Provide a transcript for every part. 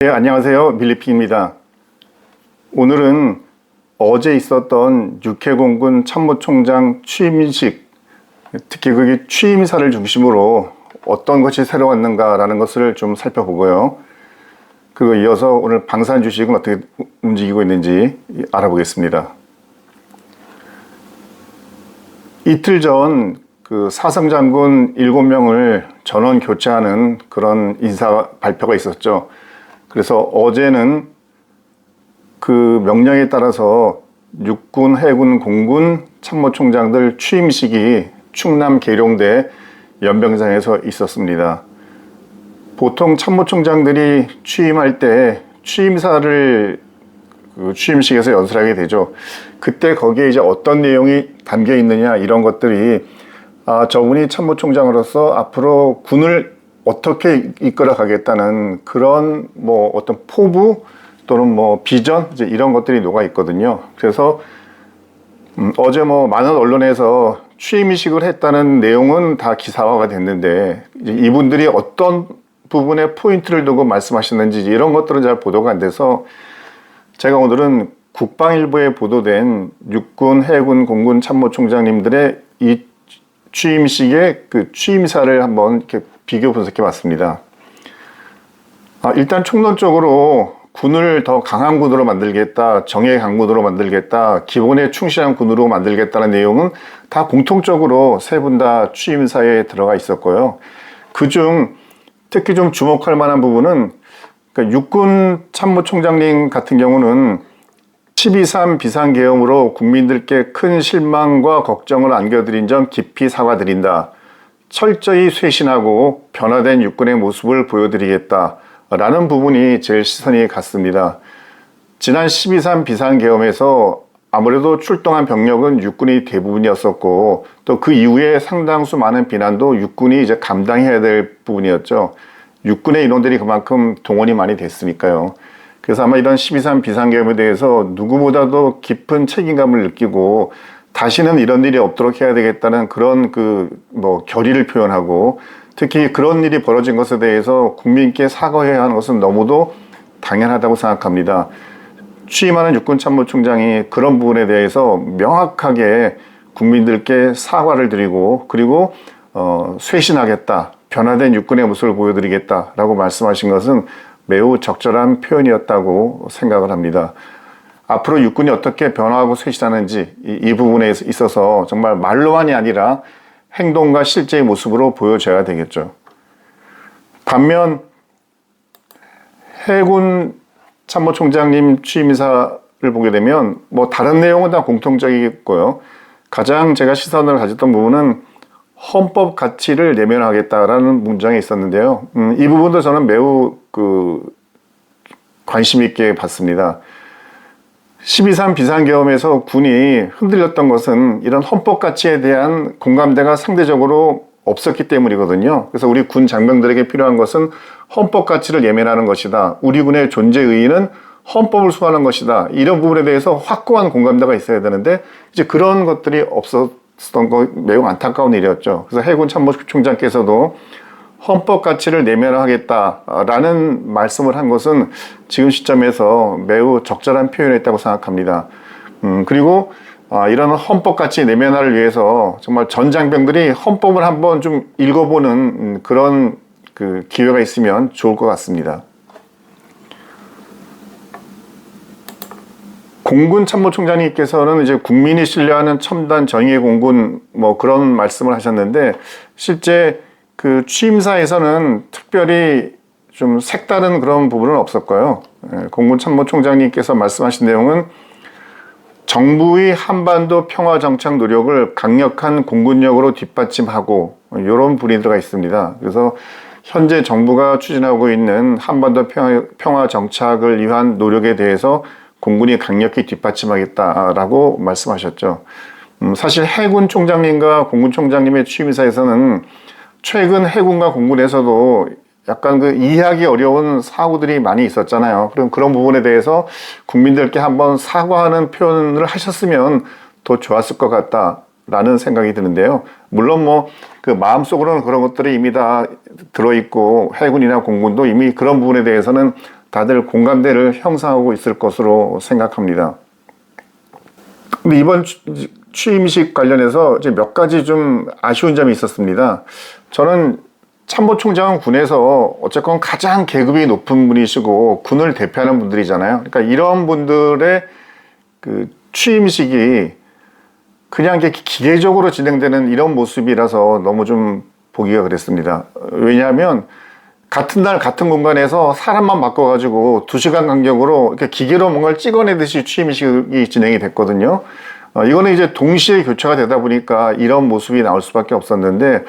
네, 안녕하세요. 밀리피입니다. 오늘은 어제 있었던 육해공군 참모총장 취임식, 특히 그 취임사를 중심으로 어떤 것이 새로 왔는가라는 것을 좀 살펴보고요. 그리고 이어서 오늘 방산 주식은 어떻게 움직이고 있는지 알아보겠습니다. 이틀 전 그 사성장군 7명을 전원 교체하는 그런 인사 발표가 있었죠. 그래서 어제는 그 명령에 따라서 육군, 해군, 공군 참모총장들 취임식이 충남 계룡대 연병장에서 있었습니다. 보통 참모총장들이 취임할 때 취임사를 그 취임식에서 연설하게 되죠. 그때 거기에 이제 어떤 내용이 담겨 있느냐 이런 것들이 저분이 참모총장으로서 앞으로 군을 어떻게 이끌어 가겠다는 그런 뭐 어떤 포부 또는 뭐 비전 이제 이런 것들이 녹아 있거든요. 그래서 어제 뭐 많은 언론에서 취임식을 했다는 내용은 다 기사화가 됐는데 이제 이분들이 어떤 부분에 포인트를 두고 말씀하셨는지 이런 것들은 잘 보도가 안 돼서 제가 오늘은 국방일보에 보도된 육군, 해군, 공군 참모총장님들의 이 취임식의 그 취임사를 한번 이렇게 비교 분석해 봤습니다. 일단 총론적으로 군을 더 강한 군으로 만들겠다, 정예 강군으로 만들겠다, 기본에 충실한 군으로 만들겠다는 내용은 다 공통적으로 세 분 다 취임사에 들어가 있었고요. 그중 특히 좀 주목할 만한 부분은 그러니까 육군 참모총장님 같은 경우는 12.3 비상계엄으로 국민들께 큰 실망과 걱정을 안겨드린 점 깊이 사과드린다. 철저히 쇄신하고 변화된 육군의 모습을 보여드리겠다. 라는 부분이 제일 시선이 갔습니다. 지난 12.3 비상계엄에서 아무래도 출동한 병력은 육군이 대부분이었었고 또 그 이후에 상당수 많은 비난도 육군이 이제 감당해야 될 부분이었죠. 육군의 인원들이 그만큼 동원이 많이 됐으니까요. 그래서 아마 이런 12.3 비상계엄에 대해서 누구보다도 깊은 책임감을 느끼고 다시는 이런 일이 없도록 해야 되겠다는 그런 결의를 표현하고 특히 그런 일이 벌어진 것에 대해서 국민께 사과해야 하는 것은 너무도 당연하다고 생각합니다. 취임하는 육군 참모총장이 그런 부분에 대해서 명확하게 국민들께 사과를 드리고 그리고 쇄신하겠다, 변화된 육군의 모습을 보여드리겠다라고 말씀하신 것은 매우 적절한 표현이었다고 생각을 합니다. 앞으로 육군이 어떻게 변화하고 쇄신하는지 이 부분에 있어서 정말 말로만이 아니라 행동과 실제의 모습으로 보여줘야 되겠죠. 반면 해군 참모총장님 취임사를 보게 되면 뭐 다른 내용은 다 공통적이고요. 가장 제가 시선을 가졌던 부분은 헌법 가치를 내면하겠다라는 문장이 있었는데요. 이 부분도 저는 매우 관심 있게 봤습니다. 12.3 비상계엄에서 군이 흔들렸던 것은 이런 헌법 가치에 대한 공감대가 상대적으로 없었기 때문이거든요. 그래서 우리 군 장병들에게 필요한 것은 헌법 가치를 예면하는 것이다. 우리 군의 존재 의의는 헌법을 수호하는 것이다. 이런 부분에 대해서 확고한 공감대가 있어야 되는데 이제 그런 것들이 없었던 거 매우 안타까운 일이었죠. 그래서 해군 참모총장께서도 헌법 가치를 내면하겠다라는 말씀을 한 것은 지금 시점에서 매우 적절한 표현이었다고 생각합니다. 그리고 이런 헌법 가치 내면화를 위해서 정말 전 장병들이 헌법을 한번 좀 읽어보는 그런 기회가 있으면 좋을 것 같습니다. 공군 참모총장님께서는 이제 국민이 신뢰하는 첨단 정예 공군 뭐 그런 말씀을 하셨는데 실제 그 취임사에서는 특별히 좀 색다른 그런 부분은 없었고요. 공군 참모총장님께서 말씀하신 내용은 정부의 한반도 평화 정착 노력을 강력한 공군력으로 뒷받침하고 이런 분이 들어가 있습니다. 그래서 현재 정부가 추진하고 있는 한반도 평화 정착을 위한 노력에 대해서 공군이 강력히 뒷받침하겠다라고 말씀하셨죠. 사실 해군 총장님과 공군 총장님의 취임사에서는 최근 해군과 공군에서도 약간 이해하기 어려운 사고들이 많이 있었잖아요. 그럼 그런 부분에 대해서 국민들께 한번 사과하는 표현을 하셨으면 더 좋았을 것 같다. 라는 생각이 드는데요. 물론 뭐 그 마음속으로는 그런 것들이 이미 다 들어있고 해군이나 공군도 이미 그런 부분에 대해서는 다들 공감대를 형성하고 있을 것으로 생각합니다. 근데 이번 취임식 관련해서 이제 몇 가지 좀 아쉬운 점이 있었습니다. 저는 참모총장은 군에서 어쨌건 가장 계급이 높은 분이시고 군을 대표하는 분들이잖아요. 그러니까 이런 분들의 그 취임식이 그냥 이렇게 기계적으로 진행되는 이런 모습이라서 너무 좀 보기가 그랬습니다. 왜냐하면 같은 날 같은 공간에서 사람만 바꿔가지고 2시간 간격으로 이렇게 기계로 뭔가를 찍어내듯이 취임식이 진행이 됐거든요. 이거는 이제 동시에 교체가 되다 보니까 이런 모습이 나올 수밖에 없었는데,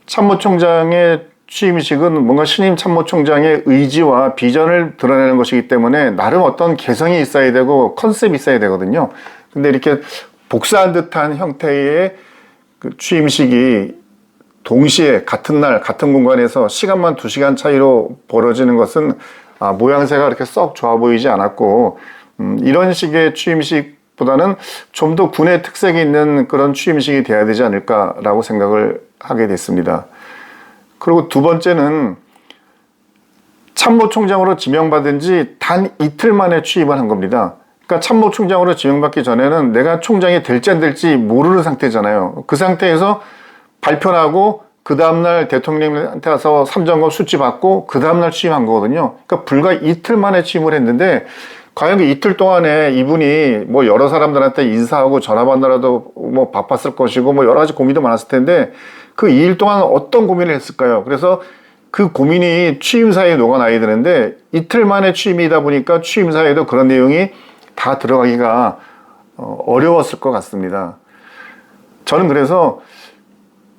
참모총장의 취임식은 뭔가 신임 참모총장의 의지와 비전을 드러내는 것이기 때문에 나름 어떤 개성이 있어야 되고 컨셉이 있어야 되거든요. 근데 이렇게 복사한 듯한 형태의 그 취임식이 동시에 같은 날 같은 공간에서 시간만 2시간 차이로 벌어지는 것은 모양새가 그렇게 썩 좋아 보이지 않았고, 이런 식의 취임식보다는 좀 더 군의 특색이 있는 그런 취임식이 돼야 되지 않을까라고 생각을 하게 됐습니다. 그리고 두 번째는 참모총장으로 지명받은 지 단 이틀 만에 취임을 한 겁니다. 그러니까 참모총장으로 지명받기 전에는 내가 총장이 될지 안 될지 모르는 상태잖아요. 그 상태에서 발표하고 그 다음날 대통령한테 가서 삼점검 수치 받고 그 다음날 취임한 거거든요. 그러니까 불과 이틀 만에 취임을 했는데, 과연 그 이틀 동안에 이분이 뭐 여러 사람들한테 인사하고 전화 받느라도 뭐 바빴을 것이고 뭐 여러 가지 고민도 많았을 텐데, 그 2일 동안 어떤 고민을 했을까요? 그래서 그 고민이 취임사에 녹아나야 되는데, 이틀 만에 취임이다 보니까 취임사에도 그런 내용이 다 들어가기가 어려웠을 것 같습니다. 저는 그래서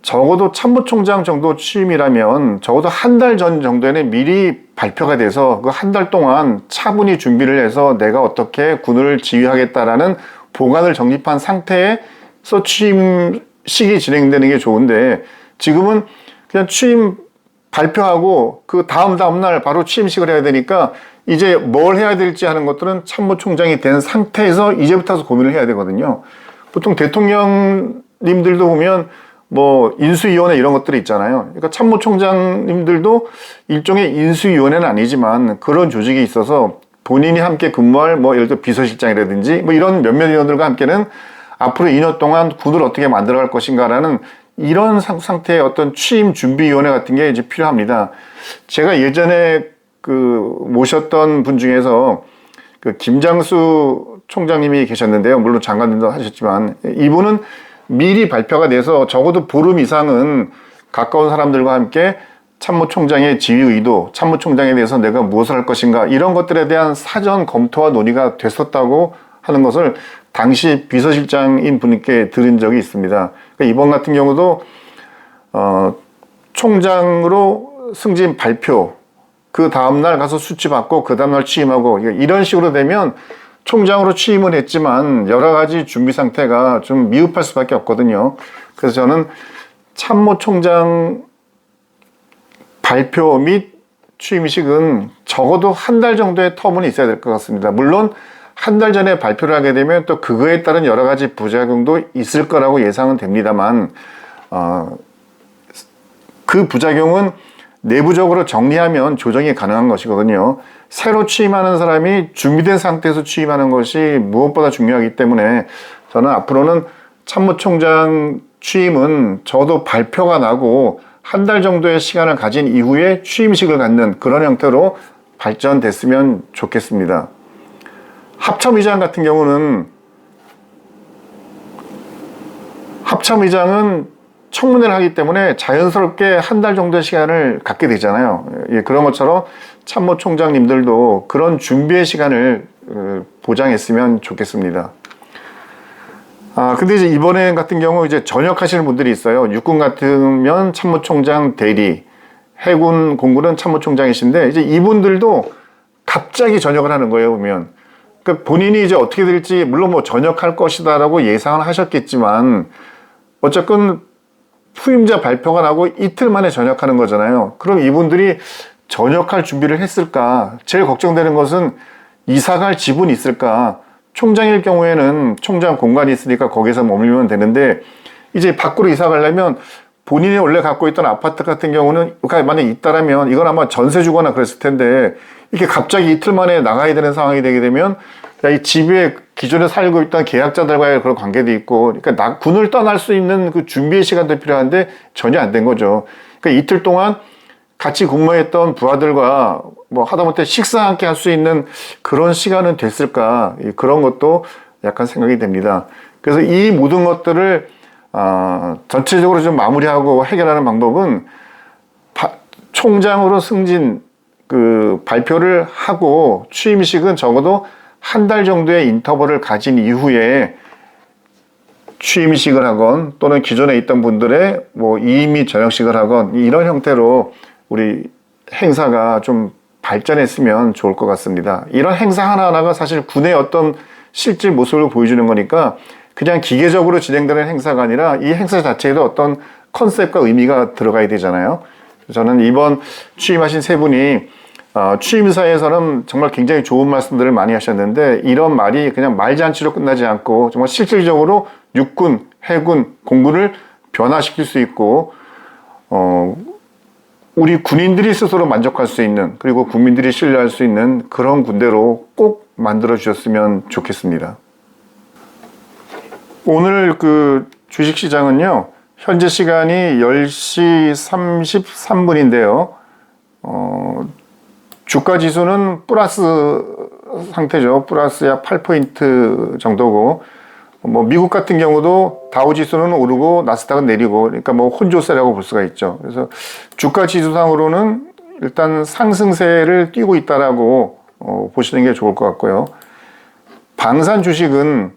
적어도 참모총장 정도 취임이라면 적어도 한 달 전 정도에는 미리 발표가 돼서 그 한 달 동안 차분히 준비를 해서 내가 어떻게 군을 지휘하겠다라는 보관을 정립한 상태에서 취임식이 진행되는 게 좋은데, 지금은 그냥 취임 발표하고 그 다음 날 바로 취임식을 해야 되니까 이제 뭘 해야 될지 하는 것들은 참모총장이 된 상태에서 이제부터 고민을 해야 되거든요. 보통 대통령님들도 보면 뭐 인수위원회 이런 것들이 있잖아요. 그러니까 참모총장님들도 일종의 인수위원회는 아니지만 그런 조직이 있어서 본인이 함께 근무할 뭐 예를 들어 비서실장이라든지 뭐 이런 몇몇 인원들과 함께는 앞으로 2년 동안 군을 어떻게 만들어갈 것인가라는 이런 상태의 어떤 취임 준비위원회 같은 게 이제 필요합니다. 제가 예전에 그 모셨던 분 중에서 그 김장수 총장님이 계셨는데요. 물론 장관님도 하셨지만 이분은 미리 발표가 돼서 적어도 보름 이상은 가까운 사람들과 함께 참모총장의 지휘 의도, 참모총장에 대해서 내가 무엇을 할 것인가 이런 것들에 대한 사전 검토와 논의가 됐었다고 하는 것을 당시 비서실장인 분께 들은 적이 있습니다. 그러니까 이번 같은 경우도 총장으로 승진 발표, 그 다음날 가서 수치 받고 그 다음날 취임하고 이런 식으로 되면 총장으로 취임은 했지만 여러 가지 준비 상태가 좀 미흡할 수밖에 없거든요. 그래서 저는 참모총장 발표 및 취임식은 적어도 한 달 정도의 텀은 있어야 될 것 같습니다. 물론 한 달 전에 발표를 하게 되면 또 그거에 따른 여러 가지 부작용도 있을 거라고 예상은 됩니다만, 그 부작용은 내부적으로 정리하면 조정이 가능한 것이거든요. 새로 취임하는 사람이 준비된 상태에서 취임하는 것이 무엇보다 중요하기 때문에 저는 앞으로는 참모총장 취임은 저도 발표가 나고 한 달 정도의 시간을 가진 이후에 취임식을 갖는 그런 형태로 발전됐으면 좋겠습니다. 합참의장 같은 경우는 합참의장은 청문회를 하기 때문에 자연스럽게 한 달 정도의 시간을 갖게 되잖아요. 그런 것처럼 참모총장님들도 그런 준비의 시간을 보장했으면 좋겠습니다. 근데 이제 이번에 같은 경우 이제 전역하시는 분들이 있어요. 육군 같으면 참모총장 대리, 해군, 공군은 참모총장이신데 이제 이분들도 갑자기 전역을 하는 거예요, 보면. 그러니까 본인이 이제 어떻게 될지 물론 뭐 전역할 것이다라고 예상을 하셨겠지만 어쨌건 후임자 발표가 나고 이틀 만에 전역하는 거잖아요. 그럼 이분들이 전역할 준비를 했을까? 제일 걱정되는 것은 이사 갈 지분이 있을까? 총장일 경우에는 총장 공간이 있으니까 거기서 머물면 되는데 이제 밖으로 이사 가려면 본인이 원래 갖고 있던 아파트 같은 경우는 만약에 있다라면 이건 아마 전세 주거나 그랬을 텐데 이게 갑자기 이틀 만에 나가야 되는 상황이 되게 되면 이 집에 기존에 살고 있던 계약자들과의 그런 관계도 있고, 그러니까 군을 떠날 수 있는 그 준비의 시간도 필요한데 전혀 안 된 거죠. 그러니까 이틀 동안 같이 근무했던 부하들과 뭐 하다못해 식사 함께 할 수 있는 그런 시간은 됐을까, 그런 것도 약간 생각이 됩니다. 그래서 이 모든 것들을 전체적으로 좀 마무리하고 해결하는 방법은 총장으로 승진 그 발표를 하고 취임식은 적어도 한 달 정도의 인터벌을 가진 이후에 취임식을 하건 또는 기존에 있던 분들의 뭐 이미 저녁식을 하건 이런 형태로 우리 행사가 좀 발전했으면 좋을 것 같습니다. 이런 행사 하나하나가 사실 군의 어떤 실질 모습을 보여주는 거니까 그냥 기계적으로 진행되는 행사가 아니라 이 행사 자체에도 어떤 컨셉과 의미가 들어가야 되잖아요. 저는 이번 취임하신 세 분이 취임사에서는 정말 굉장히 좋은 말씀들을 많이 하셨는데 이런 말이 그냥 말잔치로 끝나지 않고 정말 실질적으로 육군, 해군, 공군을 변화시킬 수 있고 우리 군인들이 스스로 만족할 수 있는, 그리고 국민들이 신뢰할 수 있는 그런 군대로 꼭 만들어 주셨으면 좋겠습니다. 오늘 그 주식시장은요, 현재 시간이 10시 33분인데요. 주가 지수는 플러스 상태죠. 플러스 약 8포인트 정도고, 뭐 미국 같은 경우도 다우 지수는 오르고 나스닥은 내리고, 그러니까 뭐 혼조세라고 볼 수가 있죠. 그래서 주가 지수상으로는 일단 상승세를 띄고 있다라고 보시는 게 좋을 것 같고요. 방산 주식은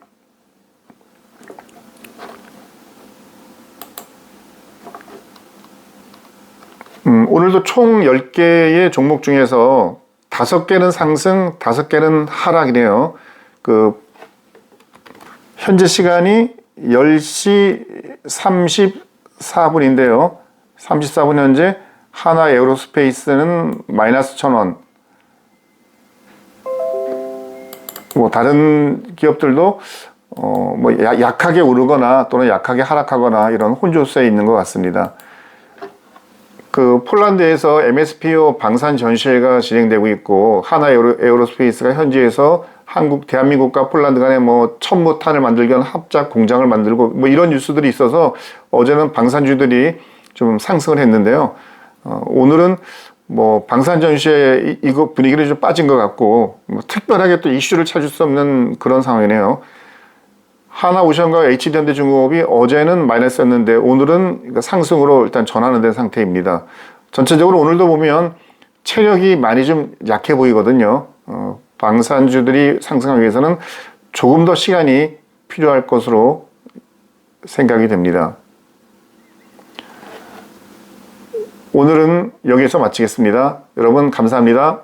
오늘도 총 10개의 종목 중에서 5개는 상승, 5개는 하락이네요. 현재 시간이 10시 34분인데요. 34분 현재 하나 에어로스페이스는 마이너스 1,000원. 뭐 다른 기업들도 뭐 약하게 오르거나 또는 약하게 하락하거나 이런 혼조세에 있는 것 같습니다. 그 폴란드에서 MSPO 방산 전시회가 진행되고 있고, 하나 에어로스페이스가 현지에서 대한민국과 폴란드 간에 뭐 천무탄을 만들기 위한 합작 공장을 만들고 뭐 이런 뉴스들이 있어서 어제는 방산주들이 좀 상승을 했는데요. 오늘은 뭐 방산 전시회 이거 분위기를 좀 빠진 것 같고, 뭐 특별하게 또 이슈를 찾을 수 없는 그런 상황이네요. 하나오션과 HD현대중공업이 어제는 마이너스였는데 오늘은 상승으로 일단 전환은 된 상태입니다. 전체적으로 오늘도 보면 체력이 많이 좀 약해 보이거든요. 방산주들이 상승하기 위해서는 조금 더 시간이 필요할 것으로 생각이 됩니다. 오늘은 여기서 마치겠습니다. 여러분 감사합니다.